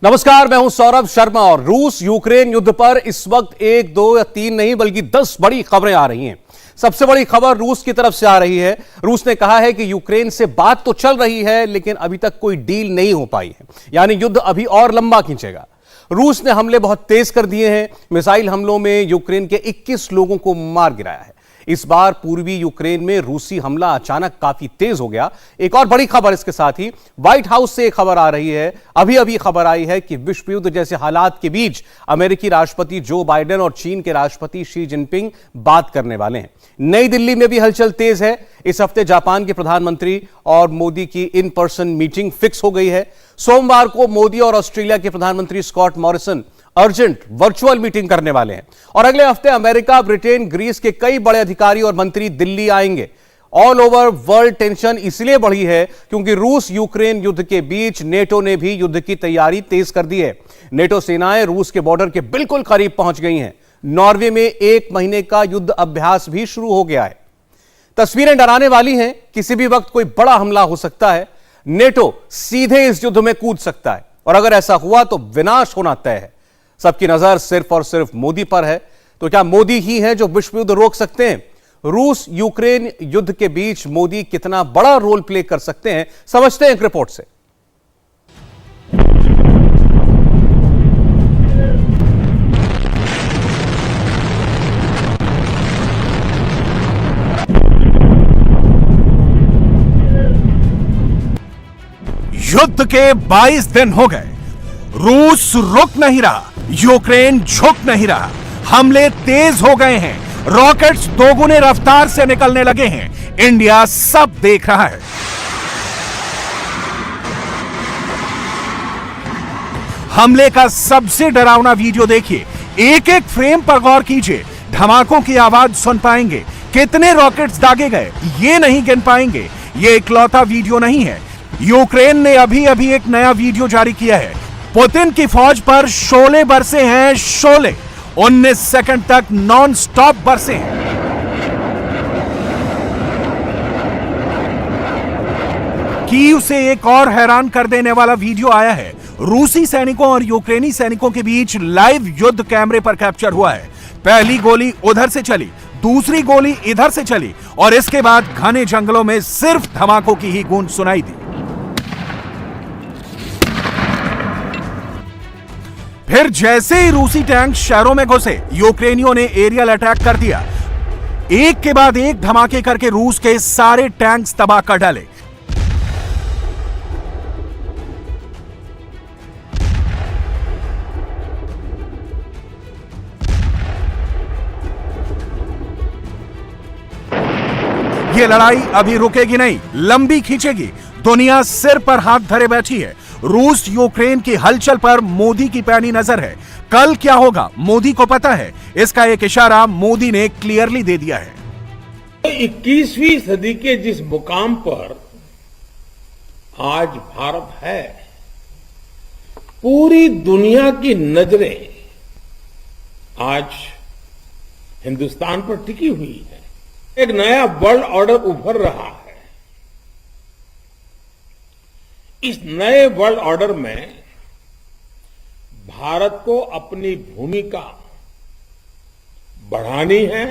नमस्कार, मैं हूं सौरभ शर्मा और रूस यूक्रेन युद्ध पर इस वक्त 1, 2 या 3 नहीं बल्कि 10 बड़ी खबरें आ रही हैं। सबसे बड़ी खबर रूस की तरफ से आ रही है। रूस ने कहा है कि यूक्रेन से बात तो चल रही है लेकिन अभी तक कोई डील नहीं हो पाई है, यानी युद्ध अभी और लंबा खींचेगा। रूस ने हमले बहुत तेज कर दिए हैं। मिसाइल हमलों में यूक्रेन के 21 लोगों को मार गिराया है। इस बार पूर्वी यूक्रेन में रूसी हमला अचानक काफी तेज हो गया। एक और बड़ी खबर इसके साथ ही व्हाइट हाउस से एक खबर आ रही है, अभी खबर आई है कि विश्व युद्ध जैसे हालात के बीच अमेरिकी राष्ट्रपति जो बाइडेन और चीन के राष्ट्रपति शी जिनपिंग बात करने वाले हैं। नई दिल्ली में भी हलचल तेज है। इस हफ्ते जापान के प्रधानमंत्री और मोदी की इन पर्सन मीटिंग फिक्स हो गई है। सोमवार को मोदी और ऑस्ट्रेलिया के प्रधानमंत्री Scott Morrison urgent virtual meeting करने वाले हैं और अगले हफ्ते अमेरिका, ब्रिटेन, ग्रीस के कई बड़े अधिकारी और मंत्री दिल्ली आएंगे। ऑल ओवर वर्ल्ड टेंशन इसलिए बढ़ी है क्योंकि रूस यूक्रेन युद्ध के बीच नेटो ने भी युद्ध की तैयारी तेज कर दी है। नेटो सेनाएं रूस के बॉर्डर के बिल्कुल करीब पहुंच गई हैं। नॉर्वे में 1 महीने का युद्ध अभ्यास भी शुरू हो गया है। तस्वीरें डराने वाली हैं। किसी भी वक्त कोई बड़ा हमला हो सकता है। नेटो सीधे इस युद्ध में कूद सकता है और अगर ऐसा हुआ तो विनाश होना तय है। सबकी नजर सिर्फ और सिर्फ मोदी पर है। तो क्या मोदी ही हैं जो विश्व युद्ध रोक सकते हैं? रूस यूक्रेन युद्ध के बीच मोदी कितना बड़ा रोल प्ले कर सकते हैं, समझते हैं एक रिपोर्ट से। युद्ध के 22 दिन हो गए। रूस रुक नहीं रहा, यूक्रेन झुक नहीं रहा। हमले तेज हो गए हैं। रॉकेट्स दोगुने रफ्तार से निकलने लगे हैं। इंडिया सब देख रहा है। हमले का सबसे डरावना वीडियो देखिए। एक एक फ्रेम पर गौर कीजिए। धमाकों की आवाज सुन पाएंगे। कितने रॉकेट्स दागे गए ये नहीं गिन पाएंगे। ये इकलौता वीडियो नहीं है। यूक्रेन ने अभी एक नया वीडियो जारी किया है। पुतिन की फौज पर शोले बरसे हैं, शोले 19 सेकंड तक नॉन स्टॉप बरसे हैं। कीव से एक और हैरान कर देने वाला वीडियो आया है। रूसी सैनिकों और यूक्रेनी सैनिकों के बीच लाइव युद्ध कैमरे पर कैप्चर हुआ है। पहली गोली उधर से चली, दूसरी गोली इधर से चली और इसके बाद घने जंगलों में सिर्फ धमाकों की ही गूंज सुनाई दी। फिर जैसे ही रूसी टैंक शहरों में घुसे, यूक्रेनियों ने एरियल अटैक कर दिया। एक के बाद एक धमाके करके रूस के सारे टैंक्स तबाह कर डाले। ये लड़ाई अभी रुकेगी नहीं, लंबी खींचेगी। दुनिया सिर पर हाथ धरे बैठी है। रूस यूक्रेन की हलचल पर मोदी की पैनी नजर है। कल क्या होगा मोदी को पता है। इसका एक इशारा मोदी ने क्लियरली दे दिया है। 21वीं सदी के जिस मुकाम पर आज भारत है, पूरी दुनिया की नजरें आज हिंदुस्तान पर टिकी हुई है। एक नया वर्ल्ड ऑर्डर उभर रहा है। इस नए वर्ल्ड ऑर्डर में भारत को अपनी भूमिका बढ़ानी है।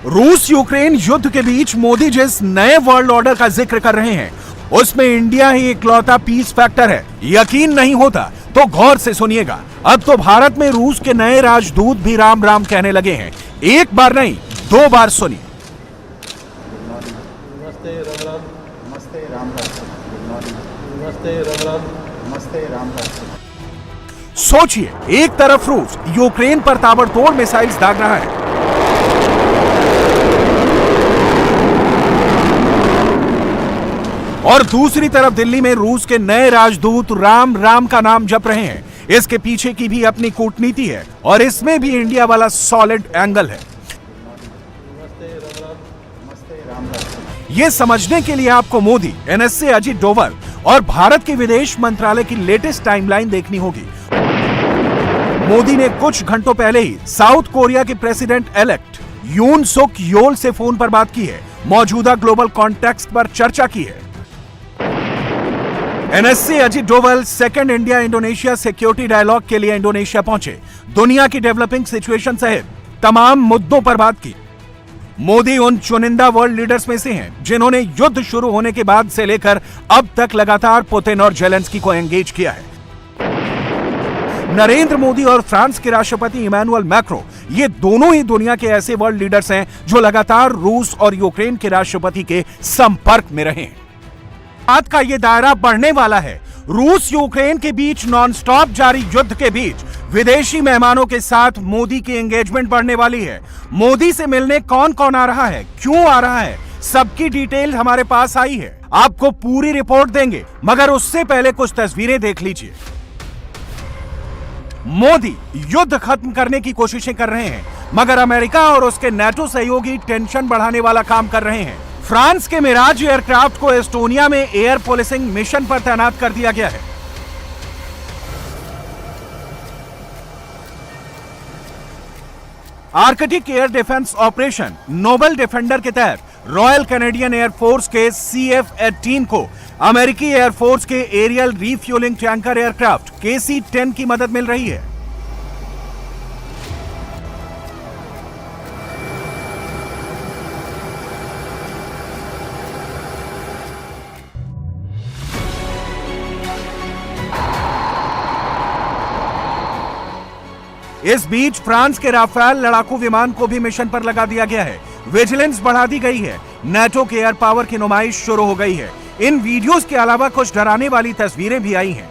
रूस यूक्रेन युद्ध के बीच मोदी जिस नए वर्ल्ड ऑर्डर का जिक्र कर रहे हैं उसमें इंडिया ही इकलौता पीस फैक्टर है। यकीन नहीं होता तो गौर से सुनिएगा। अब तो भारत में रूस के नए राजदूत भी राम राम कहने लगे हैं। एक बार नहीं 2 बार सुनिए। नमस्ते राम राम, नमस्ते राम राम, नमस्ते राम राम, नमस्ते राम राम। सोचिए, एक तरफ रूस यूक्रेन पर ताबड़तोड़ मिसाइल्स दाग रहा है और दूसरी तरफ दिल्ली में रूस के नए राजदूत राम राम का नाम जप रहे हैं। इसके पीछे की भी अपनी कूटनीति है और इसमें भी इंडिया वाला सॉलिड एंगल है। यह समझने के लिए आपको मोदी, एनएसए अजित डोवल और भारत के विदेश मंत्रालय की लेटेस्ट टाइमलाइन देखनी होगी। मोदी ने कुछ घंटों पहले ही साउथ कोरिया के प्रेसिडेंट इलेक्ट यून सुक योल से फोन पर बात की है। मौजूदा ग्लोबल कॉन्टेक्स्ट पर चर्चा की है। NSC Ajit Doval second India Indonesia security dialogue के लिए इंडोनेशिया पहुंचे। दुनिया की डेवलपिंग सिचुएशन सहित तमाम मुद्दों पर बात की। मोदी उन चुनिंदा वर्ल्ड लीडर्स में से हैं जिन्होंने युद्ध शुरू होने के बाद से लेकर अब तक लगातार पुतिन और जेलेंस्की को एंगेज किया है। नरेंद्र मोदी और फ्रांस के राष्ट्रपति इमैनुअल मैक्रो, ये दोनों ही दुनिया के ऐसे वर्ल्ड लीडर्स हैं जो लगातार रूस और यूक्रेन के राष्ट्रपति के संपर्क में रहे हैं। बात का ये दायरा बढ़ने वाला है। रूस यूक्रेन के बीच नॉनस्टॉप जारी युद्ध के बीच विदेशी मेहमानों के साथ मोदी की एंगेजमेंट बढ़ने वाली है। मोदी से मिलने कौन कौन आ रहा है, क्यों आ रहा है, सबकी डिटेल हमारे पास आई है। आपको पूरी रिपोर्ट देंगे, मगर उससे पहले कुछ तस्वीरें देख लीजिए। मोदी युद्ध खत्म करने की कोशिशें कर रहे हैं, मगर अमेरिका और उसके नाटो सहयोगी टेंशन बढ़ाने वाला काम कर रहे हैं। फ्रांस के मिराज एयरक्राफ्ट को एस्टोनिया में एयर पुलिसिंग मिशन पर तैनात कर दिया गया है। Arctic air defence operation Noble Defender के तहत रॉयल कैनेडियन एयरफोर्स के CF-18 को अमेरिकी एयरफोर्स के aerial refuelling tanker aircraft KC-10 की मदद मिल रही है। इस बीच फ्रांस के राफेल लड़ाकू विमान को भी मिशन पर लगा दिया गया है। विजिलेंस बढ़ा दी गई है। नाटो के एयर पावर की नुमाइश शुरू हो गई है। इन वीडियोस के अलावा कुछ डराने वाली तस्वीरें भी आई हैं।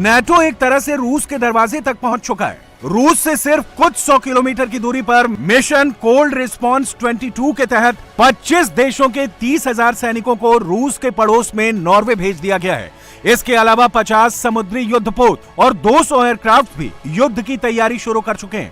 नाटो एक तरह से रूस के दरवाजे तक पहुंच चुका है। रूस से सिर्फ कुछ 100 किलोमीटर की दूरी पर मिशन कोल्ड रिस्पॉन्स 22 के तहत 25 देशों के 30,000 सैनिकों को रूस के पड़ोस में नॉर्वे भेज दिया गया है। इसके अलावा 50 समुद्री युद्धपोत और 200 एयरक्राफ्ट भी युद्ध की तैयारी शुरू कर चुके हैं।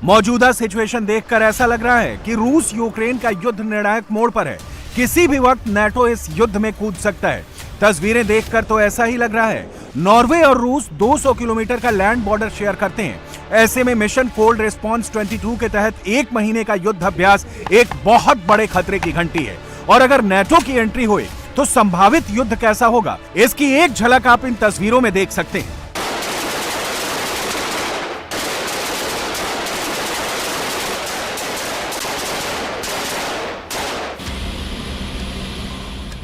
मौजूदा सिचुएशन देखकर ऐसा लग रहा है कि रूस यूक्रेन का युद्ध निर्णायक मोड़ पर है। किसी भी वक्त नाटो इस युद्ध में कूद सकता है। तस्वीरें देखकर तो ऐसा ही लग रहा है। नॉर्वे और रूस 200 किलोमीटर का लैंड बॉर्डर शेयर करते हैं। ऐसे में मिशन कोल्ड रिस्पॉन्स 22 के तहत 1 महीने का युद्ध अभ्यास एक बहुत बड़े खतरे की घंटी है। और अगर नाटो की एंट्री हुई तो संभावित युद्ध कैसा होगा, इसकी एक झलक आप इन तस्वीरों में देख सकते हैं।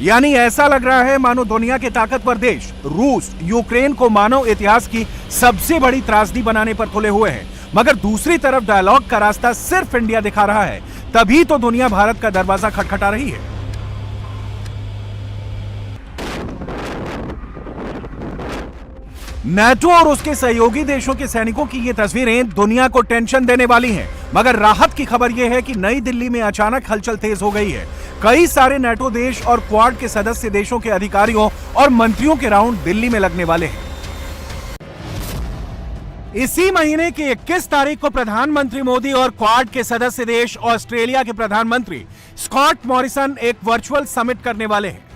यानी ऐसा लग रहा है मानो दुनिया के ताकतवर देश रूस यूक्रेन को मानव इतिहास की सबसे बड़ी त्रासदी बनाने पर खुले हुए हैं। मगर दूसरी तरफ डायलॉग का रास्ता सिर्फ इंडिया दिखा रहा है। तभी तो दुनिया भारत का दरवाजा खटखटा रही है। नाटो और उसके सहयोगी देशों के सैनिकों की ये तस्वीरें दुनिया को टेंशन देने वाली हैं। मगर राहत की खबर यह है कि नई दिल्ली में अचानक हलचल तेज हो गई है। कई सारे नाटो देश और क्वाड के सदस्य देशों के अधिकारियों और मंत्रियों के राउंड दिल्ली में लगने वाले हैं। इसी महीने की 21 तारीख को प्रधानमंत्री मोदी और क्वाड के सदस्य देश ऑस्ट्रेलिया के प्रधानमंत्री स्कॉट मॉरिसन एक वर्चुअल समिट करने वाले हैं।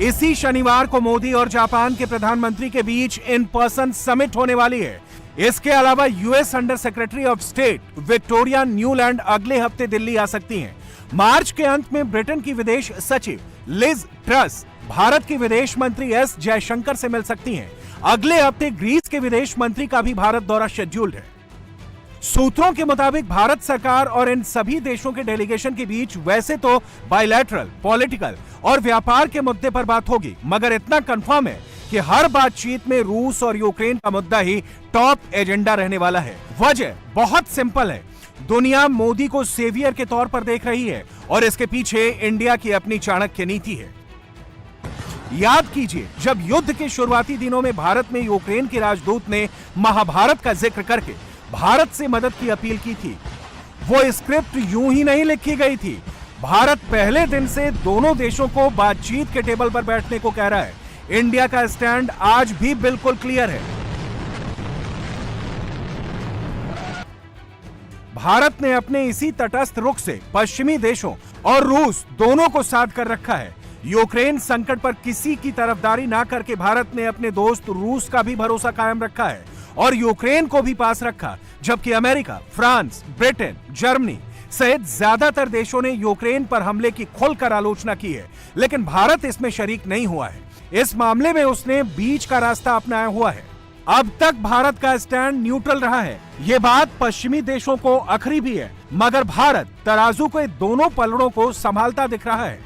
इसी शनिवार को मोदी और जापान के प्रधानमंत्री के बीच इन पर्सन समिट होने वाली है। इसके अलावा US under secretary of state Victoria Nuland अगले हफ्ते दिल्ली आ सकती हैं। मार्च के अंत में ब्रिटेन की विदेश सचिव लिज ट्रस भारत की विदेश मंत्री एस जयशंकर से मिल सकती हैं। अगले हफ्ते ग्रीस के विदेश मंत्री का भी भारत दौरा शेड्यूल्ड है। सूत्रों के मुताबिक भारत सरकार और इन सभी देशों के डेलीगेशन के बीच वैसे तो बायलैटरल, पॉलिटिकल और व्यापार के मुद्दे पर बात होगी, मगर इतना कंफर्म है कि हर बातचीत में रूस और यूक्रेन का मुद्दा ही टॉप एजेंडा रहने वाला है। वजह बहुत सिंपल है। दुनिया मोदी को सेवियर के तौर पर देख रही है और इसके पीछे इंडिया की अपनी चाणक्य नीति है। याद कीजिए, जब युद्ध के शुरुआती दिनों में भारत में यूक्रेन के राजदूत ने महाभारत का जिक्र करके भारत से मदद की अपील की थी। वो स्क्रिप्ट यूं ही नहीं लिखी गई थी। भारत पहले दिन से दोनों देशों को बातचीत के टेबल पर बैठने को कह रहा है। इंडिया का स्टैंड आज भी बिल्कुल क्लियर है। भारत ने अपने इसी तटस्थ रुख से पश्चिमी देशों और रूस दोनों को साथ कर रखा है। यूक्रेन संकट पर किसी की तरफदारी ना करके भारत ने अपने दोस्त रूस का भी भरोसा कायम रखा है और यूक्रेन को भी पास रखा, जबकि अमेरिका, फ्रांस, ब्रिटेन, जर्मनी सहित ज्यादातर देशों ने यूक्रेन पर हमले की खुलकर आलोचना की है, लेकिन भारत इसमें शरीक नहीं हुआ है। इस मामले में उसने बीच का रास्ता अपनाया हुआ है। अब तक भारत का स्टैंड न्यूट्रल रहा है। ये बात पश्चिमी देशों को अखरी भी है, मगर भारत तराजू के दोनों पलड़ों को संभालता दिख रहा है।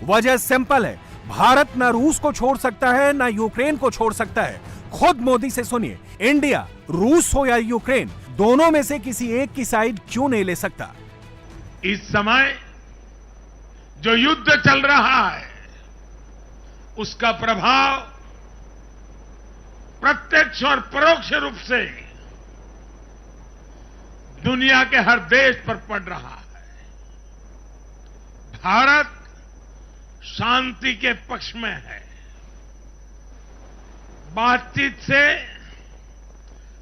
वजह सिंपल है, भारत न रूस को छोड़ सकता है न यूक्रेन को छोड़ सकता है। खुद मोदी से सुनिए, इंडिया रूस हो या यूक्रेन, दोनों में से किसी एक की साइड क्यों नहीं ले सकता। इस समय जो युद्ध चल रहा है उसका प्रभाव प्रत्यक्ष और परोक्ष रूप से दुनिया के हर देश पर पड़ रहा है। भारत शांति के पक्ष में है, बातचीत से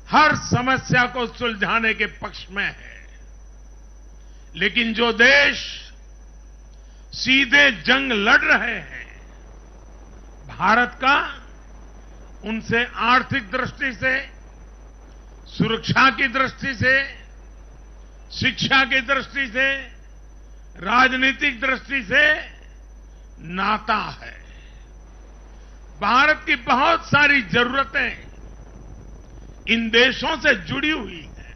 हर समस्या को सुलझाने के पक्ष में है, लेकिन जो देश सीधे जंग लड़ रहे हैं, भारत का उनसे आर्थिक दृष्टि से, सुरक्षा की दृष्टि से, शिक्षा की दृष्टि से, राजनीतिक दृष्टि से नाता है। भारत की बहुत सारी जरूरतें इन देशों से जुड़ी हुई हैं।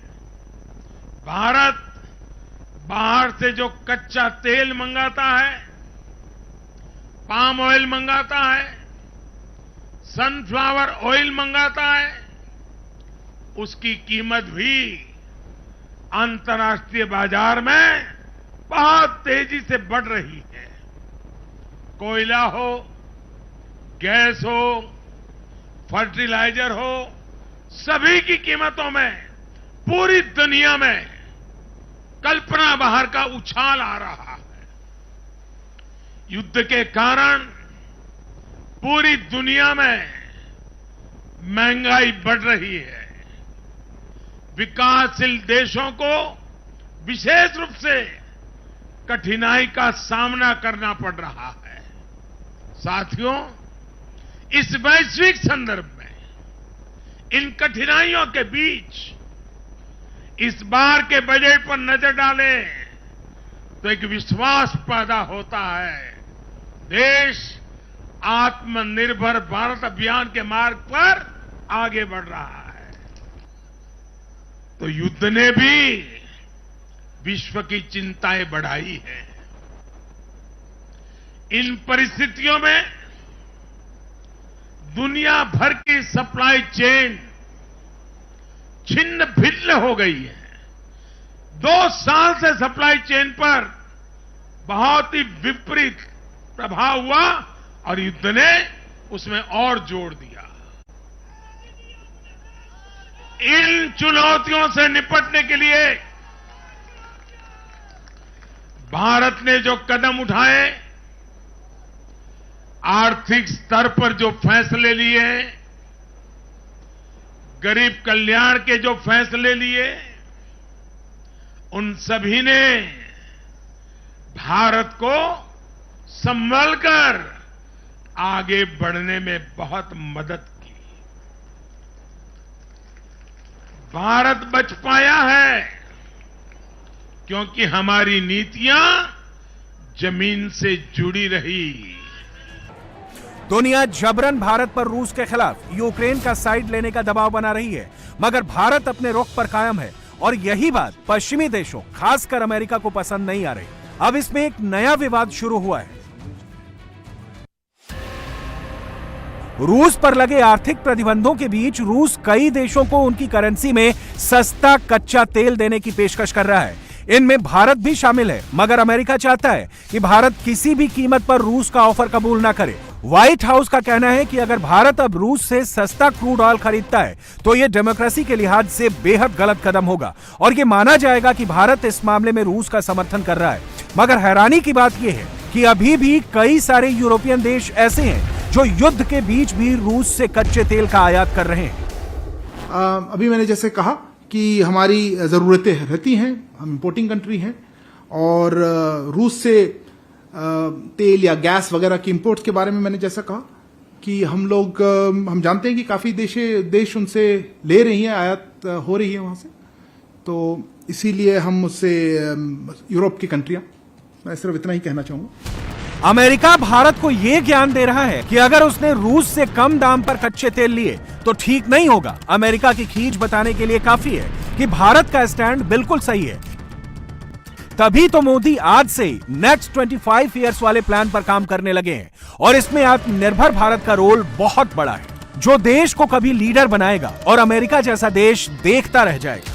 भारत बाहर से जो कच्चा तेल मंगाता है, पाम ऑयल मंगाता है, सनफ्लावर ऑयल मंगाता है, उसकी कीमत भी अंतर्राष्ट्रीय बाजार में बहुत तेजी से बढ़ रही है। कोयला हो, गैस हो, फर्टिलाइजर हो, सभी की कीमतों में पूरी दुनिया में कल्पना बाहर का उछाल आ रहा है। युद्ध के कारण पूरी दुनिया में महंगाई बढ़ रही है। विकासशील देशों को विशेष रूप से कठिनाई का सामना करना पड़ रहा है। साथियों, इस वैश्विक संदर्भ में इन कठिनाइयों के बीच इस बार के बजट पर नजर डालें तो एक विश्वास पैदा होता है। देश आत्मनिर्भर भारत अभियान के मार्ग पर आगे बढ़ रहा है। तो युद्ध ने भी विश्व की चिंताएं बढ़ाई है। इन परिस्थितियों में दुनिया भर की सप्लाई चेन छिन्न भिन्न हो गई है। 2 साल से सप्लाई चेन पर बहुत ही विपरीत प्रभाव हुआ और युद्ध ने उसमें और जोड़ दिया। इन चुनौतियों से निपटने के लिए भारत ने जो कदम उठाए, आर्थिक स्तर पर जो फैसले लिए, गरीब कल्याण के जो फैसले लिए, उन सभी ने भारत को संभलकर आगे बढ़ने में बहुत मदद की। भारत बच पाया है क्योंकि हमारी नीतियां जमीन से जुड़ी रही। दुनिया जबरन भारत पर रूस के खिलाफ यूक्रेन का साइड लेने का दबाव बना रही है, मगर भारत अपने रुख पर कायम है और यही बात पश्चिमी देशों, खासकर अमेरिका को पसंद नहीं आ रही। अब इसमें एक नया विवाद शुरू हुआ है। रूस पर लगे आर्थिक प्रतिबंधों के बीच रूस कई देशों को उनकी करेंसी में सस्ता कच्चा तेल देने की पेशकश कर रहा है। इनमें भारत भी शामिल है, मगर अमेरिका चाहता है कि भारत किसी भी कीमत पर रूस का ऑफर कबूल ना करे। व्हाइट हाउस का कहना है कि अगर भारत अब रूस से सस्ता क्रूड ऑयल खरीदता है तो यह डेमोक्रेसी के लिहाज से बेहद गलत कदम होगा और यह माना जाएगा कि भारत इस मामले में रूस का समर्थन कर रहा है। मगर हैरानी की बात यह है कि अभी भी कई सारे यूरोपियन देश ऐसे हैं जो युद्ध के बीच भी रूस से कच्चे तेल का आयात कर रहे हैं। अभी मैंने जैसे कहा कि हमारी ज़रूरतें रहती हैं, हम इंपोर्टिंग कंट्री हैं और रूस से तेल या गैस वगैरह की इंपोर्ट्स के बारे में मैंने जैसा कहा कि हम जानते हैं कि काफी देश उनसे ले रही हैं, आयात हो रही है वहां से, तो इसीलिए हम उससे यूरोप की कंट्रियां, मैं सिर्फ इतना ही कहना चाहूंगा। अमेरिका भारत को यह ज्ञान दे रहा है कि अगर उसने रूस से कम दाम पर कच्चे तेल लिए तो ठीक नहीं होगा। अमेरिका की खींच बताने के लिए काफी है कि भारत का स्टैंड बिल्कुल सही है। तभी तो मोदी आज से ही नेक्स्ट 25 इयर्स वाले प्लान पर काम करने लगे हैं और इसमें आत्मनिर्भर भारत का रोल बहुत बड़ा है, जो देश को कभी लीडर बनाएगा और अमेरिका जैसा देश देखता रह जाएगा।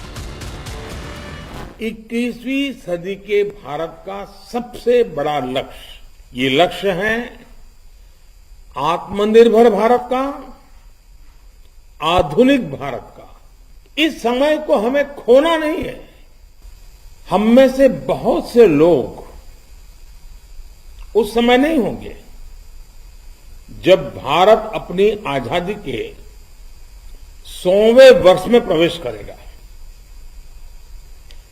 21वीं सदी के भारत का सबसे बड़ा लक्ष्य, ये लक्ष्य है आत्मनिर्भर भारत का, आधुनिक भारत का। इस समय को हमें खोना नहीं है। हम में से बहुत से लोग उस समय नहीं होंगे जब भारत अपनी आजादी के 100वें वर्ष में प्रवेश करेगा,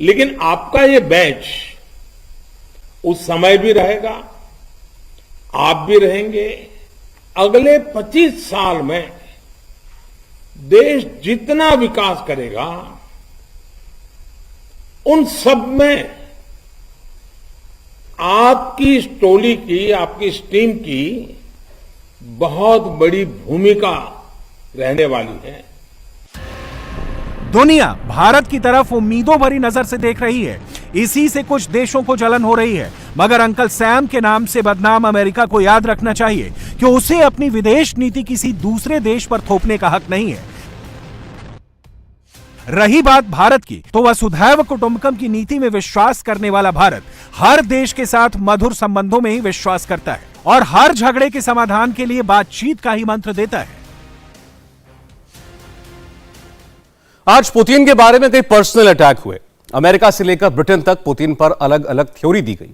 लेकिन आपका ये बैच उस समय भी रहेगा, आप भी रहेंगे। अगले 25 साल में देश जितना विकास करेगा, उन सब में आपकी इस टोली की, आपकी इस टीम की बहुत बड़ी भूमिका रहने वाली है। दुनिया भारत की तरफ उम्मीदों भरी नजर से देख रही है। इसी से कुछ देशों को जलन हो रही है, मगर अंकल सैम के नाम से बदनाम अमेरिका को याद रखना चाहिए कि उसे अपनी विदेश नीति किसी दूसरे देश पर थोपने का हक नहीं है। रही बात भारत की, तो वसुधैव कुटुंबकम की नीति में विश्वास करने वाला भारत हर देश के साथ मधुर संबंधों में ही विश्वास करता है और हर झगड़े के समाधान के लिए बातचीत का ही मंत्र देता है। आज पुतिन के बारे में कई पर्सनल अटैक हुए। अमेरिका से लेकर ब्रिटेन तक पुतिन पर अलग अलग थ्योरी दी गई।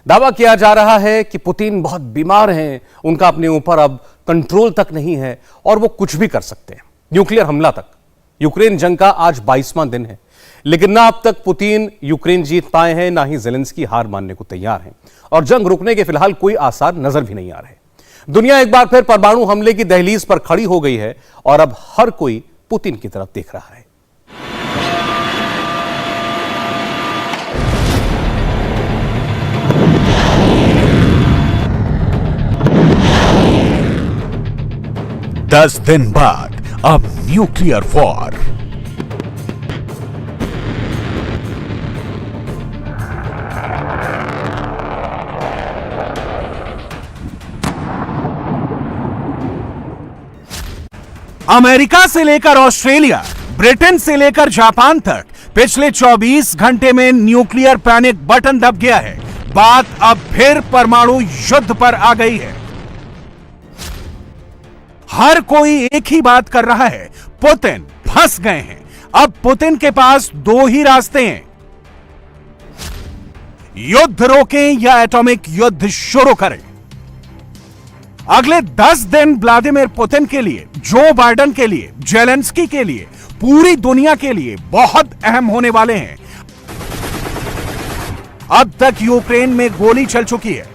दावा किया जा रहा है कि पुतिन बहुत बीमार हैं, उनका अपने ऊपर अब कंट्रोल तक नहीं है और वो कुछ भी कर सकते हैं, न्यूक्लियर हमला तक। यूक्रेन जंग का आज 22वां दिन है, लेकिन ना अब तक पुतिन यूक्रेन जीत पाए हैं, ना ही ज़ेलेंस्की हार मानने को तैयार हैं और जंग रुकने के फिलहाल कोई आसार नजर भी नहीं आ रहे। दुनिया एक बार फिर परमाणु हमले की दहलीज पर खड़ी हो गई है और अब हर कोई पुतिन की तरफ देख रहा है। दस दिन बाद अब न्यूक्लियर वॉर। अमेरिका से लेकर ऑस्ट्रेलिया, ब्रिटेन से लेकर जापान तक पिछले 24 घंटे में न्यूक्लियर पैनिक बटन दब गया है। बात अब फिर परमाणु युद्ध पर आ गई है। हर कोई एक ही बात कर रहा है, पुतिन फंस गए हैं। अब पुतिन के पास दो ही रास्ते हैं, युद्ध रोकें या एटॉमिक युद्ध शुरू करें। अगले 10 दिन व्लादिमीर पुतिन के लिए, जो बाइडेन के लिए, ज़ेलेंस्की के लिए, पूरी दुनिया के लिए बहुत अहम होने वाले हैं। अब तक यूक्रेन में गोली चल चुकी है,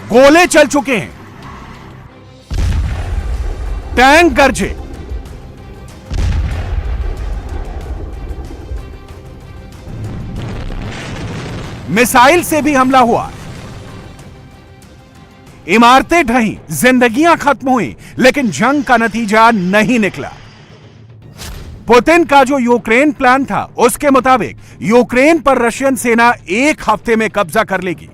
गोले चल चुके हैं, टैंक गरजे, मिसाइल से भी हमला हुआ, इमारतें ढहीं, जिंदगियां खत्म हुई, लेकिन जंग का नतीजा नहीं निकला। पुतिन का जो यूक्रेन प्लान था, उसके मुताबिक यूक्रेन पर रशियन सेना 1 हफ्ते में कब्जा कर लेगी,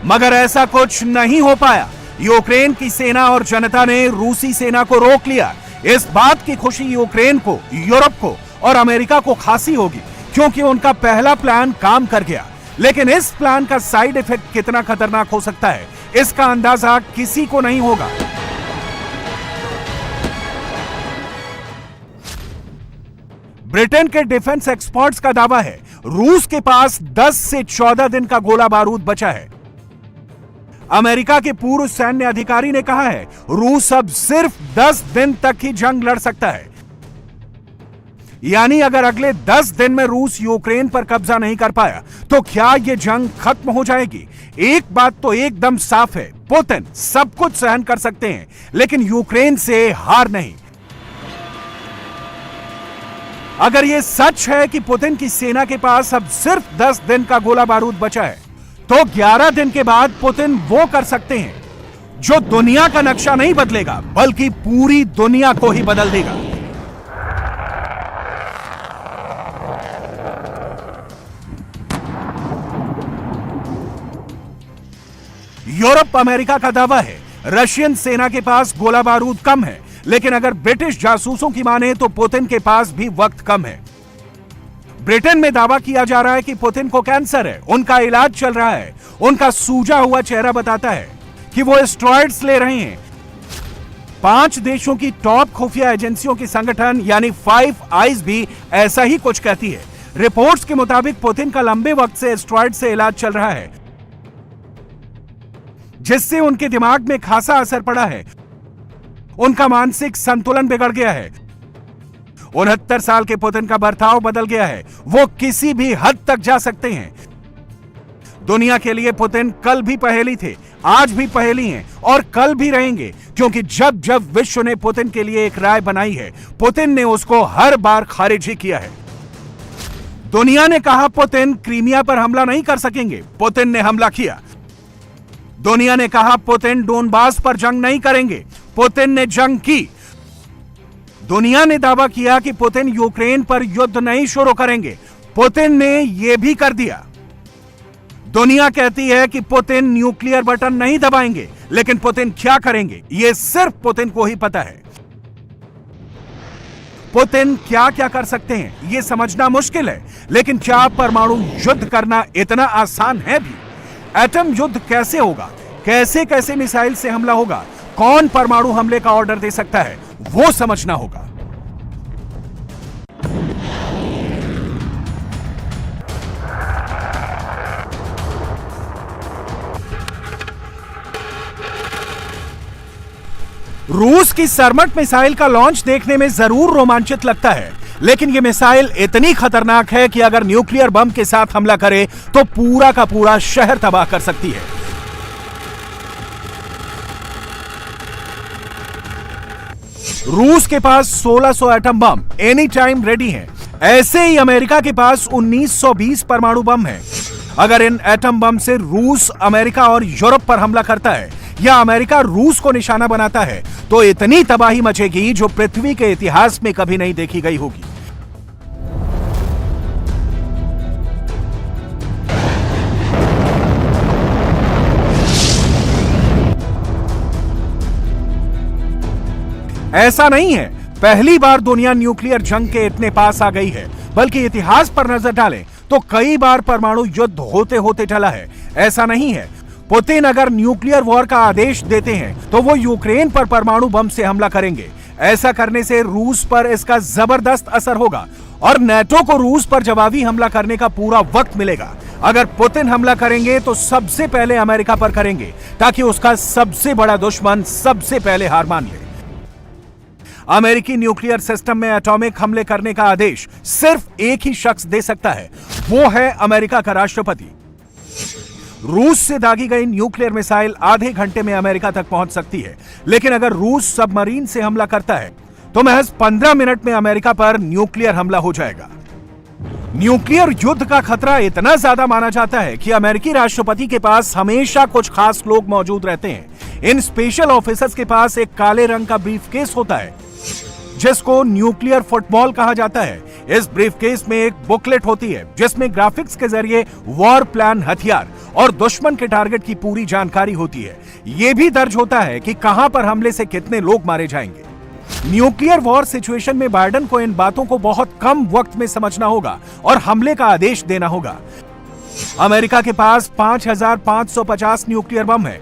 मगर ऐसा कुछ नहीं हो पाया। यूक्रेन की सेना और जनता ने रूसी सेना को रोक लिया। इस बात की खुशी यूक्रेन को, यूरोप को और अमेरिका को खासी होगी, क्योंकि उनका पहला प्लान काम कर गया। लेकिन इस प्लान का साइड इफेक्ट कितना खतरनाक हो सकता है, इसका अंदाजा किसी को नहीं होगा। ब्रिटेन के डिफेंस एक्सपर्ट्स का दावा है, रूस के पास 10 से 14 दिन का गोला बारूद बचा है। अमेरिका के पूर्व सैन्य अधिकारी ने कहा है, रूस अब सिर्फ 10 दिन तक ही जंग लड़ सकता है। यानी अगर अगले 10 दिन में रूस यूक्रेन पर कब्जा नहीं कर पाया तो क्या यह जंग खत्म हो जाएगी? एक बात तो एकदम साफ है, पुतिन सब कुछ सहन कर सकते हैं लेकिन यूक्रेन से हार नहीं। अगर यह सच है कि पुतिन की सेना के पास अब सिर्फ 10 दिन का गोला बारूद बचा है तो 11 दिन के बाद पुतिन वो कर सकते हैं जो दुनिया का नक्शा नहीं बदलेगा बल्कि पूरी दुनिया को ही बदल देगा। यूरोप अमेरिका का दावा है रशियन सेना के पास गोला बारूद कम है, लेकिन अगर ब्रिटिश जासूसों की माने तो पुतिन के पास भी वक्त कम है। ब्रिटेन में दावा किया जा रहा है कि पुतिन को कैंसर है, उनका इलाज चल रहा है। उनका सूजा हुआ चेहरा बताता है कि वो स्टेरॉइड्स ले रहे हैं। 5 देशों की टॉप खुफिया एजेंसियों की संगठन यानी 5 आइज भी ऐसा ही कुछ कहती है। रिपोर्ट्स के मुताबिक पुतिन का लंबे वक्त से स्टेरॉइड से इलाज चल रहा है जिससे उनके दिमाग में खासा असर पड़ा है। उनका मानसिक संतुलन बिगड़ गया है। 69 साल के पुतिन का बर्ताव बदल गया है, वो किसी भी हद तक जा सकते हैं। दुनिया के लिए पुतिन कल भी पहेली थे, आज भी पहेली हैं और कल भी रहेंगे, क्योंकि जब जब विश्व ने पुतिन के लिए एक राय बनाई है पुतिन ने उसको हर बार खारिज ही किया है। दुनिया ने कहा पुतिन क्रीमिया पर हमला नहीं कर सकेंगे, पुतिन ने हमला किया। दुनिया ने कहा पुतिन डोनबास पर जंग नहीं करेंगे, पुतिन ने जंग की। दुनिया ने दावा किया कि पुतिन यूक्रेन पर युद्ध नहीं शुरू करेंगे, पुतिन ने यह भी कर दिया। दुनिया कहती है कि पुतिन न्यूक्लियर बटन नहीं दबाएंगे, लेकिन पुतिन क्या करेंगे यह सिर्फ पुतिन को ही पता है। पुतिन क्या क्या कर सकते हैं यह समझना मुश्किल है, लेकिन क्या परमाणु युद्ध करना इतना आसान है भी? एटम युद्ध कैसे होगा, कैसे कैसे मिसाइल से हमला होगा, कौन परमाणु हमले का ऑर्डर दे सकता है, वो समझना होगा। रूस की सरमट मिसाइल का लॉन्च देखने में जरूर रोमांचित लगता है, लेकिन यह मिसाइल इतनी खतरनाक है कि अगर न्यूक्लियर बम के साथ हमला करे तो पूरा का पूरा शहर तबाह कर सकती है। रूस के पास 1600 atom bomb any time ready हैं। ऐसे ही अमेरिका के पास 1920 परमाणु बम है। अगर इन एटम बम से रूस अमेरिका और यूरोप पर हमला करता है या अमेरिका रूस को निशाना बनाता है तो इतनी तबाही मचेगी जो पृथ्वी के इतिहास में कभी नहीं देखी गई होगी। ऐसा नहीं है पहली बार दुनिया न्यूक्लियर जंग के इतने पास आ गई है, बल्कि इतिहास पर नजर डालें तो कई बार परमाणु युद्ध होते होते टला है। ऐसा नहीं है, पुतिन अगर न्यूक्लियर वॉर का आदेश देते हैं तो वो यूक्रेन पर परमाणु बम से हमला करेंगे। ऐसा करने से रूस पर इसका जबरदस्त असर होगा और नेटो को रूस पर जवाबी हमला करने का पूरा वक्त मिलेगा। अगर पुतिन हमला करेंगे तो सबसे पहले अमेरिका पर करेंगे ताकि उसका सबसे बड़ा दुश्मन सबसे पहले हार मान ले। अमेरिकी न्यूक्लियर सिस्टम में एटॉमिक हमले करने का आदेश सिर्फ एक ही शख्स दे सकता है, वो है अमेरिका का राष्ट्रपति। रूस से दागी गई न्यूक्लियर मिसाइल आधे घंटे में अमेरिका तक पहुंच सकती है, लेकिन अगर रूस सबमरीन से हमला करता है तो महज 15 मिनट में अमेरिका पर न्यूक्लियर हमला हो जाएगा। न्यूक्लियर युद्ध का खतरा इतना ज्यादा माना जाता है कि अमेरिकी राष्ट्रपति के पास हमेशा कुछ खास लोग मौजूद रहते हैं। इन स्पेशल ऑफिसर्स के पास एक काले रंग का ब्रीफकेस होता है जिसको न्यूक्लियर फुटबॉल कहा जाता है। इस ब्रीफकेस में एक बुकलेट होती है जिसमें ग्राफिक्स के जरिए वॉर प्लान, हथियार और दुश्मन के टारगेट की पूरी जानकारी होती है। यह भी दर्ज होता है कि कहां पर हमले से कितने लोग मारे जाएंगे। न्यूक्लियर वॉर सिचुएशन में बाइडेन को इन बातों को बहुत कम वक्त में समझना होगा और हमले का आदेश देना होगा। अमेरिका के पास 5550 न्यूक्लियर बम है।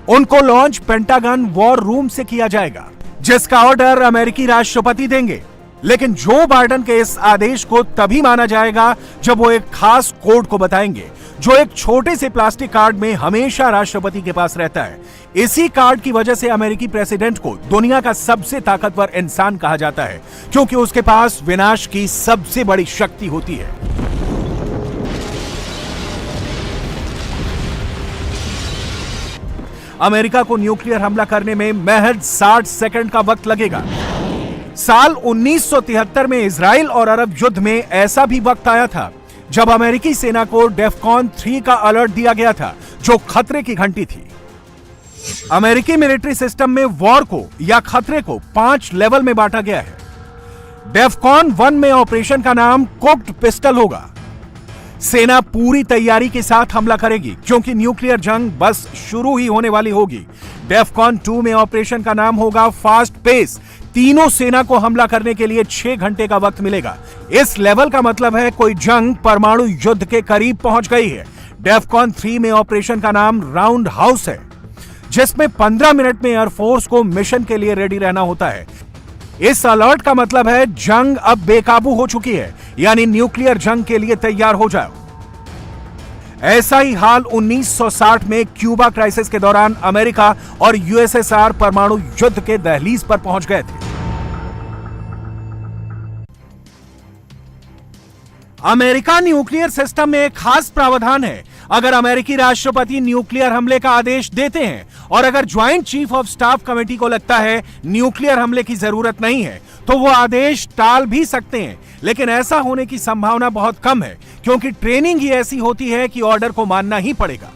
उनको लॉन्च पेंटागन वॉर रूम से किया जाएगा, जिसका ऑर्डर अमेरिकी राष्ट्रपति देंगे। लेकिन जो बाइडेन के इस आदेश को तभी माना जाएगा जब वो एक खास कोड को बताएंगे, जो एक छोटे से प्लास्टिक कार्ड में हमेशा राष्ट्रपति के पास रहता है। इसी कार्ड की वजह से अमेरिकी प्रेसिडेंट को दुनिया का सबसे ताकतवर इंसान कहा जाता है, क्योंकि उसके पास विनाश की सबसे बड़ी शक्ति होती है। अमेरिका को न्यूक्लियर हमला करने में महज 60 सेकंड का वक्त लगेगा। साल 1973 में इजराइल और अरब युद्ध में ऐसा भी वक्त आया था जब अमेरिकी सेना को डेफकॉन 3 का अलर्ट दिया गया था, जो खतरे की घंटी थी। अमेरिकी मिलिट्री सिस्टम में वॉर को या खतरे को 5 लेवल में बांटा गया है। डेफकॉन 1 में ऑपरेशन का नाम कुक्ड पिस्टल होगा। सेना पूरी तैयारी के साथ हमला करेगी, क्योंकि न्यूक्लियर जंग बस शुरू ही होने वाली होगी। डेफकॉन 2 में ऑपरेशन का नाम होगा फास्ट पेस। तीनों सेना को हमला करने के लिए 6 घंटे का वक्त मिलेगा। इस लेवल का मतलब है कोई जंग परमाणु युद्ध के करीब पहुंच गई है। डेफकॉन 3 में ऑपरेशन का नाम राउंड हाउस है, जिसमें 15 मिनट में एयरफोर्स को मिशन के लिए रेडी रहना होता है। इस अलर्ट का मतलब है जंग अब बेकाबू हो चुकी है, यानी न्यूक्लियर जंग के लिए तैयार हो जाओ। ऐसा ही हाल 1960 में क्यूबा क्राइसिस के दौरान अमेरिका और यूएसएसआर परमाणु युद्ध के दहलीज पर पहुंच गए थे। अमेरिका न्यूक्लियर सिस्टम में एक खास प्रावधान है। अगर अमेरिकी राष्ट्रपति न्यूक्लियर हमले का आदेश देते हैं और अगर joint chief of staff committee को लगता है न्यूक्लियर हमले की जरूरत नहीं है, तो वो आदेश टाल भी सकते हैं। लेकिन ऐसा होने की संभावना बहुत कम है, क्योंकि ट्रेनिंग ही ऐसी होती है कि ऑर्डर को मानना ही पड़ेगा।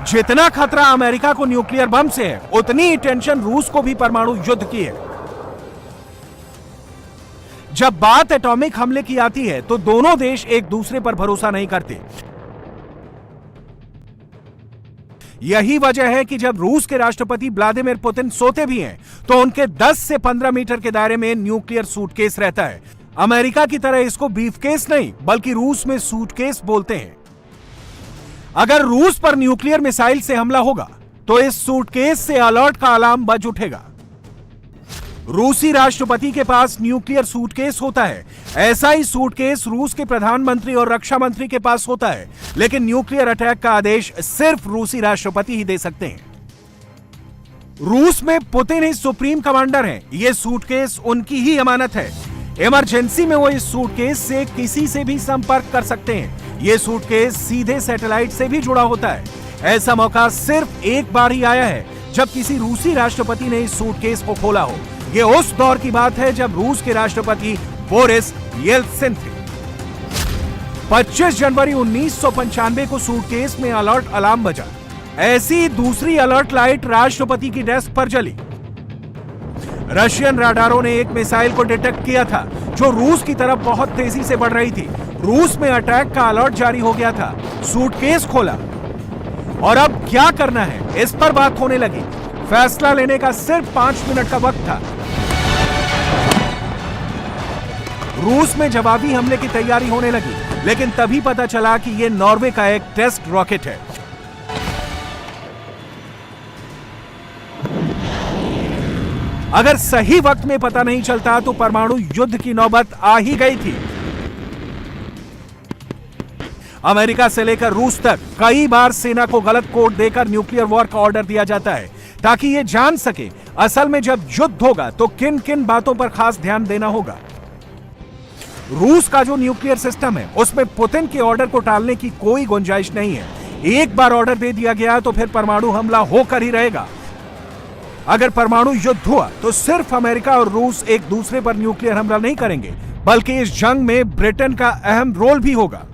जितना खतरा अमेरिका को न्यूक्लियर बम से है, उतनी ही टेंशन रूस को भी परमाणु युद्ध की है। जब बात एटॉमिक हमले की आती है तो दोनों देश एक दूसरे पर भरोसा नहीं करते। यही वजह है कि जब रूस के राष्ट्रपति व्लादिमीर पुतिन सोते भी हैं, तो उनके 10 से 15 मीटर के दायरे में न्यूक्लियर सूटकेस रहता है। अमेरिका की तरह इसको ब्रीफकेस नहीं, बल्कि रूस में सूटकेस बोलते हैं। अगर रूस पर न्यूक्लियर मिसाइल से हमला होगा, तो इस सूटकेस से अलर्ट का अलार्म बज उठेगा। रूसी राष्ट्रपति के पास न्यूक्लियर सूटकेस होता है। ऐसा ही सूटकेस रूस के प्रधानमंत्री और रक्षा मंत्री के पास होता है, लेकिन न्यूक्लियर अटैक का आदेश सिर्फ रूसी राष्ट्रपति ही दे सकते हैं। रूस में पुतिन ही सुप्रीम कमांडर हैं। यह सूटकेस उनकी ही अमानत है। इमरजेंसी में वो इस सूटकेस से किसी से भी संपर्क कर सकते हैं। यह सूटकेस सीधे सैटेलाइट से भी जुड़ा होता है। ऐसा मौका सिर्फ एक बार ही आया है, जब किसी रूसी राष्ट्रपति ने इस सूटकेस को खोला हो। ये उस दौर की बात है जब रूस के राष्ट्रपति बोरिस येल्त्सिन थे। 25 जनवरी 1995 को सूटकेस में अलर्ट अलार्म बजा। ऐसी दूसरी अलर्ट लाइट राष्ट्रपति की डेस्क पर जली। रशियन रडारों ने एक मिसाइल को डिटेक्ट किया था, जो रूस की तरफ बहुत तेजी से बढ़ रही थी। रूस में अटैक का अलर्ट जारी हो गया था। सूटकेस खोला और अब क्या करना है, इस पर बात होने लगी। फैसला लेने का सिर्फ 5 मिनट का वक्त था। रूस में जवाबी हमले की तैयारी होने लगी, लेकिन तभी पता चला कि यह नॉर्वे का एक टेस्ट रॉकेट है। अगर सही वक्त में पता नहीं चलता तो परमाणु युद्ध की नौबत आ ही गई थी। अमेरिका से लेकर रूस तक कई बार सेना को गलत कोड देकर न्यूक्लियर वॉर का ऑर्डर दिया जाता है, ताकि यह जान सके असल में जब युद्ध होगा तो किन किन बातों पर खास ध्यान देना होगा। रूस का जो न्यूक्लियर सिस्टम है, उसमें पुतिन के ऑर्डर को टालने की कोई गुंजाइश नहीं है। एक बार ऑर्डर दे दिया गया तो फिर परमाणु हमला होकर ही रहेगा। अगर परमाणु युद्ध हुआ तो सिर्फ अमेरिका और रूस एक दूसरे पर न्यूक्लियर हमला नहीं करेंगे, बल्कि इस जंग में ब्रिटेन का अहम रोल भी होगा।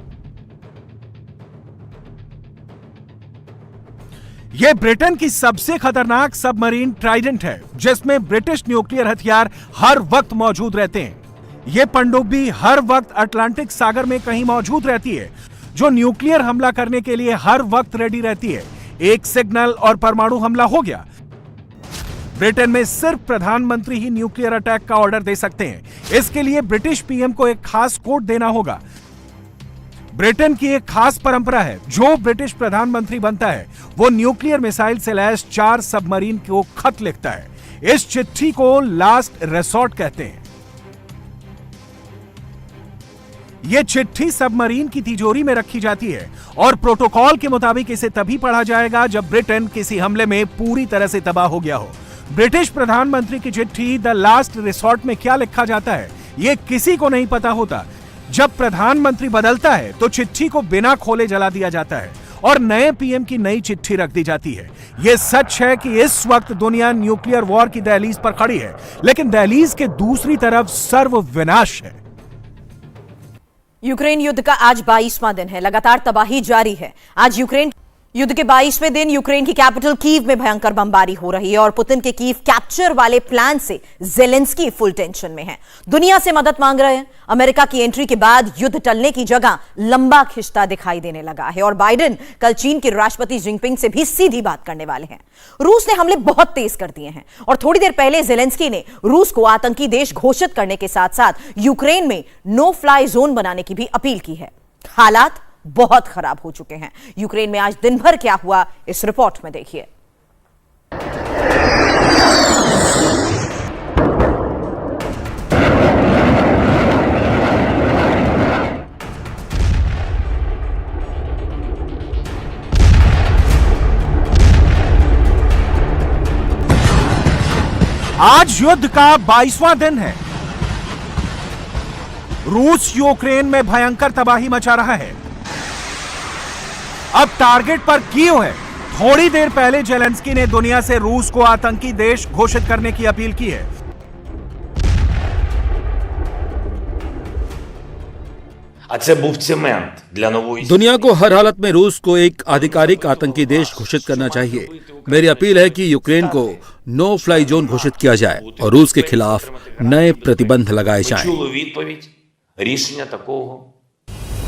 यह ब्रिटेन की सबसे खतरनाक सबमरीन ट्राइडेंट है, जिसमें ब्रिटिश न्यूक्लियर हथियार हर वक्त मौजूद रहते हैं। यह पनडुब्बी हर वक्त अटलांटिक सागर में कहीं मौजूद रहती है, जो न्यूक्लियर हमला करने के लिए हर वक्त रेडी रहती है। एक सिग्नल और परमाणु हमला हो गया। ब्रिटेन में सिर्फ प्रधानमंत्री ही न्यूक्लियर अटैक का ऑर्डर दे सकते हैं। इसके लिए ब्रिटिश पीएम को एक खास कोड देना होगा। ब्रिटेन की एक खास परंपरा है, जो ब्रिटिश प्रधानमंत्री बनता है वो न्यूक्लियर मिसाइल से लैस 4 सबमरीन को खत लिखता है। इस चिट्ठी को लास्ट रिसोर्ट कहते हैं। यह चिट्ठी सबमरीन की तिजोरी में रखी जाती है और प्रोटोकॉल के मुताबिक इसे तभी पढ़ा जाएगा जब ब्रिटेन किसी हमले में पूरी तरह से तबाह हो गया हो। ब्रिटिश प्रधानमंत्री की चिट्ठी द लास्ट रिसोर्ट में क्या लिखा जाता है यह किसी को नहीं पता होता। जब प्रधानमंत्री बदलता है तो चिट्ठी को बिना खोले जला दिया जाता है और नए पीएम की नई चिट्ठी रख दी जाती है। यह सच है कि इस वक्त दुनिया न्यूक्लियर वॉर की दहलीज पर खड़ी है, लेकिन दहलीज के दूसरी तरफ सर्वविनाश है। यूक्रेन युद्ध का आज 22वां दिन है। लगातार तबाही जारी है। आज यूक्रेन युद्ध के 22वें दिन यूक्रेन की कैपिटल कीव में भयंकर बमबारी हो रही है और पुतिन के कीव कैप्चर वाले प्लान से जेलेंस्की फुल टेंशन में है। दुनिया से मदद मांग रहे हैं। अमेरिका की एंट्री के बाद युद्ध टलने की जगह लंबा खिंचता दिखाई देने लगा है और बाइडेन कल चीन के राष्ट्रपति जिनपिंग से भी सीधी बात करने वाले हैं। रूस ने हमले बहुत तेज कर दिए हैं और थोड़ी देर पहले जेलेंस्की ने रूस को आतंकी देश घोषित करने के साथ साथ यूक्रेन में नो फ्लाई जोन बनाने की भी अपील की है। हालात बहुत खराब हो चुके हैं। यूक्रेन में आज दिन भर क्या हुआ इस रिपोर्ट में देखिए। आज युद्ध का 22वां दिन है। रूस यूक्रेन में भयंकर तबाही मचा रहा है। अब टारगेट पर कीव है। थोड़ी देर पहले जेलेंस्की ने दुनिया से रूस को आतंकी देश घोषित करने की अपील की है। दुनिया को हर हालत में रूस को एक आधिकारिक आतंकी देश घोषित करना चाहिए। मेरी अपील है कि यूक्रेन को नो फ्लाई जोन घोषित किया जाए और रूस के खिलाफ नए प्रतिबंध लगाए जाएं।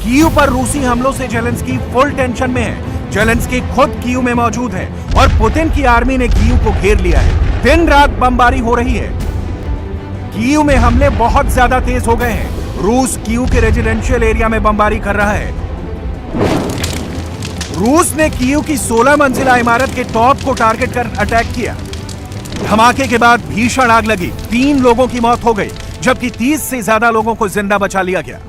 कीव पर रूसी हमलों से जेलेंस्की फुल टेंशन में है। जेलेंस्की खुद कीव में मौजूद है और पुतिन की आर्मी ने कीव को घेर लिया है। दिन रात बमबारी हो रही है। कीव में हमले बहुत ज्यादा तेज हो गए हैं। रूस कीव के रेजिडेंशियल एरिया में बमबारी कर रहा है। रूस ने कीव की 16 मंजिला इमारत के टॉप को टारगेट कर अटैक किया। धमाके के बाद भीषण आग लगी। 3 लोगों की मौत हो गई जबकि 30 से ज्यादा लोगों को जिंदा बचा लिया गया।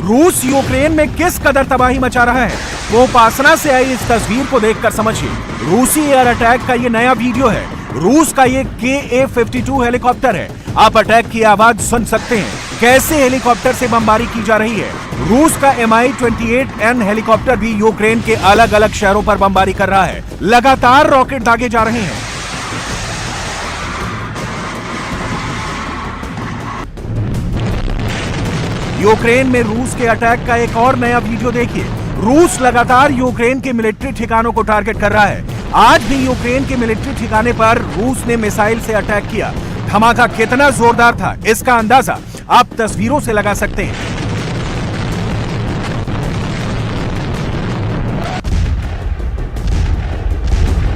रूस यूक्रेन में किस कदर तबाही मचा रहा है वो उपासना से आई इस तस्वीर को देखकर समझिए। रूसी एयर अटैक का ये नया वीडियो है। रूस का ये KA-52 हेलीकॉप्टर है। आप अटैक की आवाज सुन सकते हैं। कैसे हेलीकॉप्टर से बमबारी की जा रही है। रूस का Mi-28N हेलीकॉप्टर भी यूक्रेन के अलग अलग शहरों पर बमबारी कर रहा है। लगातार रॉकेट दागे जा रहे हैं। यूक्रेन में रूस के अटैक का एक और नया वीडियो देखिए। रूस लगातार यूक्रेन के मिलिट्री ठिकानों को टारगेट कर रहा है। आज भी यूक्रेन के मिलिट्री ठिकाने पर रूस ने मिसाइल से अटैक किया। धमाका कितना जोरदार था इसका अंदाजा आप तस्वीरों से लगा सकते हैं।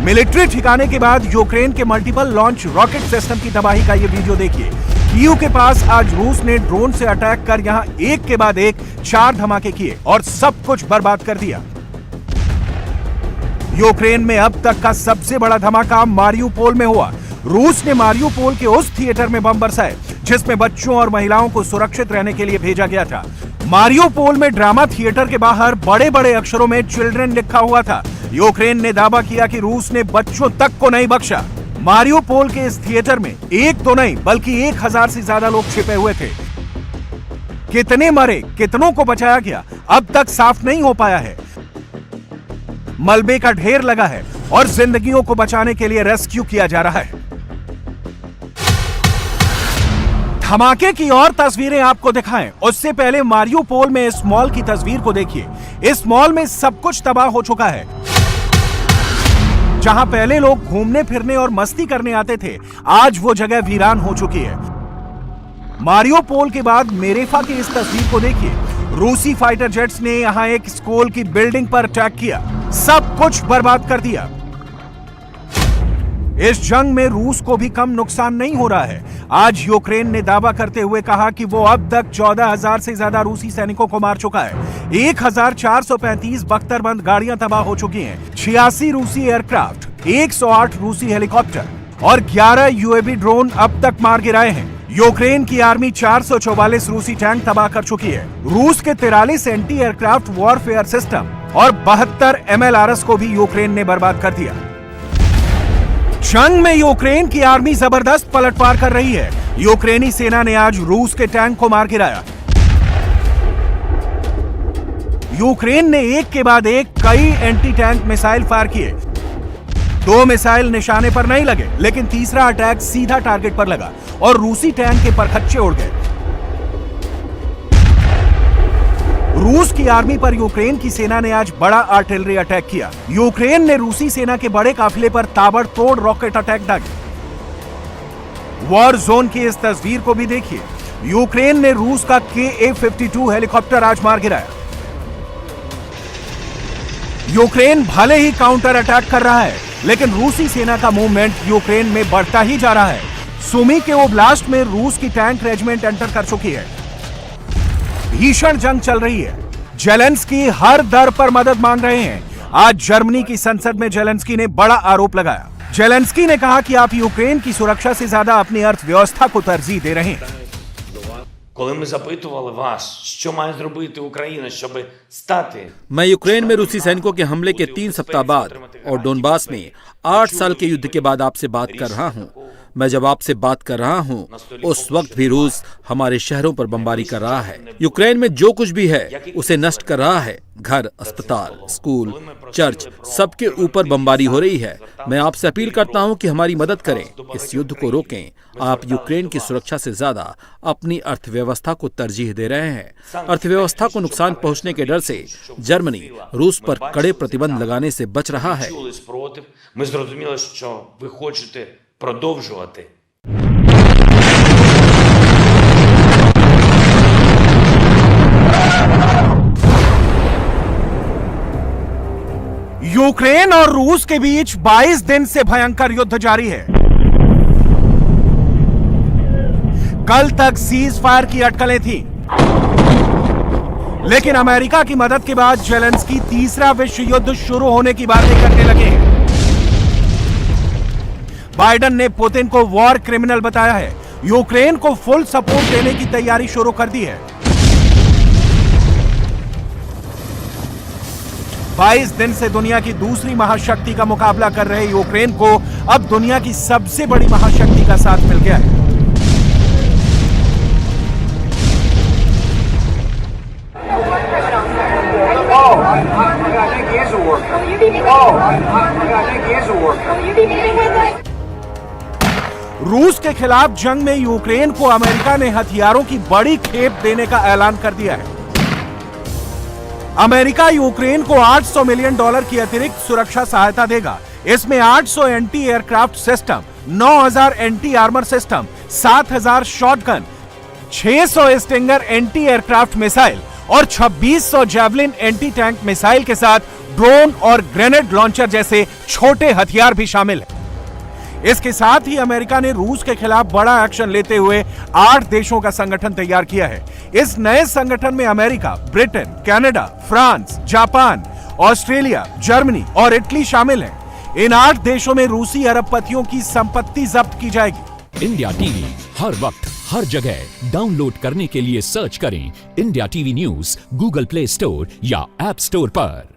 मिलिट्री ठिकाने के बाद यूक्रेन के मल्टीपल लॉन्च रॉकेट सिस्टम की तबाही का यह वीडियो देखिए। कीव के पास आज रूस ने ड्रोन से अटैक कर यहां एक के बाद एक 4 धमाके किए और सब कुछ बर्बाद कर दिया। यूक्रेन में अब तक का सबसे बड़ा धमाका मारियुपोल में हुआ। रूस ने मारियुपोल के उस थिएटर में बम बरसाए जिसमें बच्चों और महिलाओं को सुरक्षित रहने के लिए भेजा गया था। मारियुपोल में ड्रामा थिएटर के बाहर बड़े बड़े अक्षरों में चिल्ड्रन लिखा हुआ था। यूक्रेन ने दावा किया कि रूस ने बच्चों तक को नहीं बख्शा। मारियुपोल के इस थिएटर में एक तो नहीं बल्कि 1000 से ज्यादा लोग छिपे हुए थे। कितने मरे, कितनों को बचाया गया, अब तक साफ नहीं हो पाया है। मलबे का ढेर लगा है और जिंदगियों को बचाने के लिए रेस्क्यू किया जा रहा है। धमाके की और तस्वीरें आपको दिखाएं उससे पहले मारियुपोल में इस मॉल की तस्वीर को देखिए। इस मॉल में सब कुछ तबाह हो चुका है। जहां पहले लोग घूमने फिरने और मस्ती करने आते थे, आज वो जगह वीरान हो चुकी है। मारियुपोल के बाद मेरेफा की इस तस्वीर को देखिए। रूसी फाइटर जेट्स ने यहां एक स्कूल की बिल्डिंग पर अटैक किया, सब कुछ बर्बाद कर दिया। इस जंग में रूस को भी कम नुकसान नहीं हो रहा है। आज यूक्रेन ने दावा करते हुए कहा कि वो अब तक 14,000 से ज्यादा रूसी सैनिकों को मार चुका है। 1435 बख्तरबंद गाड़ियां तबाह हो चुकी हैं। 86 रूसी एयरक्राफ्ट, 108 रूसी हेलीकॉप्टर और 11 यूएवी ड्रोन अब तक मार गिराए हैं। यूक्रेन की आर्मी 444 रूसी टैंक तबाह कर चुकी है। रूस के 43 एंटी एयरक्राफ्ट वॉरफेयर सिस्टम और 72 MLRS को भी यूक्रेन ने बर्बाद कर दिया। जंग में यूक्रेन की आर्मी जबरदस्त पलटवार कर रही है। यूक्रेनी सेना ने आज रूस के टैंक को मार गिराया। यूक्रेन ने एक के बाद एक कई एंटी टैंक मिसाइल फायर किए। 2 मिसाइल निशाने पर नहीं लगे, लेकिन तीसरा अटैक सीधा टारगेट पर लगा और रूसी टैंक के परखच्चे उड़ गए। रूस की आर्मी पर यूक्रेन की सेना ने आज बड़ा आर्टिलरी अटैक किया। यूक्रेन ने रूसी सेना के बड़े काफिले पर ताबड़तोड़ रॉकेट अटैक दागे। वॉर जोन की इस तस्वीर को भी देखिए। यूक्रेन ने रूस का KA-52 हेलीकॉप्टर आज मार गिराया। यूक्रेन भले ही काउंटर अटैक कर रहा है, लेकिन रूसी सेना का मूवमेंट यूक्रेन में बढ़ता ही जा रहा है। सुमी के ओब्लास्ट में रूस की टैंक रेजिमेंट एंटर कर चुकी है। भीषण जंग चल रही है। जेलेंस्की हर दर पर मदद मांग रहे हैं। आज जर्मनी की संसद में जेलेंस्की ने बड़ा आरोप लगाया। जेलेंस्की ने कहा कि आप यूक्रेन की सुरक्षा से ज्यादा अपनी अर्थव्यवस्था को तरजीह दे रहे हैं। Коли ми запитували вас, що має зробити Україна, щоб стати मैं यूक्रेन में रूसी सैनिकों के हमले के 3 सप्ताह बाद और डोनबास में 8 साल के युद्ध के बाद आपसे बात कर रहा हूं। मैं जब आपसे बात कर रहा हूं, उस वक्त भी रूस हमारे शहरों पर बमबारी कर रहा है। यूक्रेन में जो कुछ भी है उसे नष्ट कर रहा है। घर, अस्पताल, स्कूल, चर्च, सबके ऊपर बमबारी हो रही है। मैं आपसे अपील करता हूं कि हमारी मदद करें, इस युद्ध को रोकें। आप यूक्रेन की सुरक्षा से ज्यादा अपनी अर्थव्यवस्था को तरजीह दे रहे हैं। अर्थव्यवस्था को नुकसान पहुंचने के डर से जर्मनी रूस पर कड़े प्रतिबंध लगाने से बच रहा है। чули спротив, ми зрозуміли, що ви хочете продовжувати. यूक्रेन और रूस के बीच 22 दिन से भयंकर युद्ध जारी है। कल तक सीज फायर की अटकलें थी, लेकिन अमेरिका की मदद के बाद जेलेंस्की तीसरा विश्व युद्ध शुरू होने की बातें करने लगे हैं। बाइडेन ने पुतिन को वॉर क्रिमिनल बताया है। यूक्रेन को फुल सपोर्ट देने की तैयारी शुरू कर दी है। 22 दिन से दुनिया की दूसरी महाशक्ति का मुकाबला कर रहे यूक्रेन को अब दुनिया की सबसे बड़ी महाशक्ति का साथ मिल गया है। रूस के खिलाफ जंग में यूक्रेन को अमेरिका ने हथियारों की बड़ी खेप देने का ऐलान कर दिया है। अमेरिका यूक्रेन को $800 मिलियन की अतिरिक्त सुरक्षा सहायता देगा। इसमें 800 anti aircraft system, 9000 anti armour system, 7000 shotgun, 600 stinger anti aircraft missile और 2600 जैवलिन एंटी टैंक मिसाइल के साथ ड्रोन और ग्रेनेड लॉन्चर जैसे छोटे हथियार भी शामिल है। इसके साथ ही अमेरिका ने रूस के खिलाफ बड़ा एक्शन लेते हुए 8 देशों का संगठन तैयार किया है। इस नए संगठन में America, Britain, Canada, France, Japan, Australia, Germany और इटली शामिल हैं। इन 8 देशों में रूसी अरबपतियों की संपत्ति जब्त की जाएगी। इंडिया टीवी हर वक्त हर जगह डाउनलोड करने के लिए सर्च करें India TV news Google play store या ऐप स्टोर पर।